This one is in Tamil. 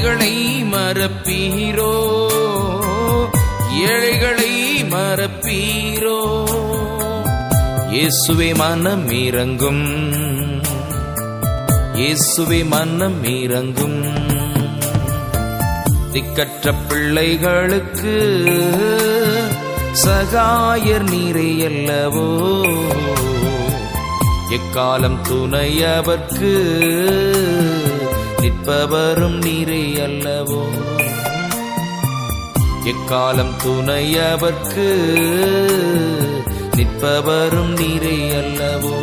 ஏழைகளை மறப்பீரோ, ஏழைகளை மறப்பீரோ. இயேசுவே மனம் இறங்கும், இயேசுவே மனம் இறங்கும். திக்கற்ற பிள்ளைகளுக்கு சகாயர் நீரே அல்லவோ, எக்காலம் துணையவர்க்கு நிற்பவரும் நீரே அல்லவோ, எக்காலம் துணையவர்க்கு நிற்பவரும் நீரே அல்லவோ.